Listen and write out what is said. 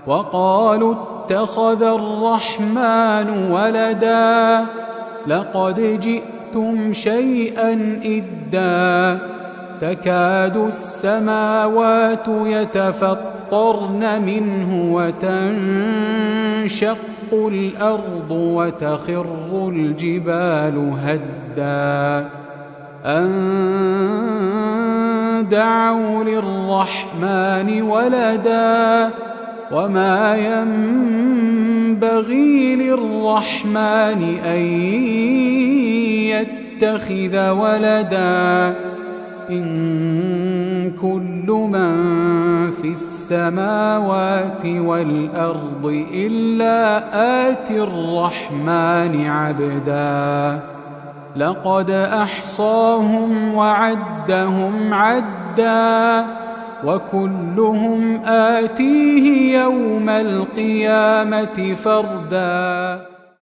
وقالوا اتخذ الرحمن ولدا لقد جئتم شيئا إدا تكاد السماوات يتفطرن منه وتنشق الأرض وتخر الجبال هدا أن دعوا للرحمن ولدا وما ينبغي للرحمن أن يتخذ ولدا إن كل من في السماوات والأرض إلا آتي الرحمن عبدا لقد أحصاهم وعدهم عدا وكلهم آتيه يوم القيامة فردا.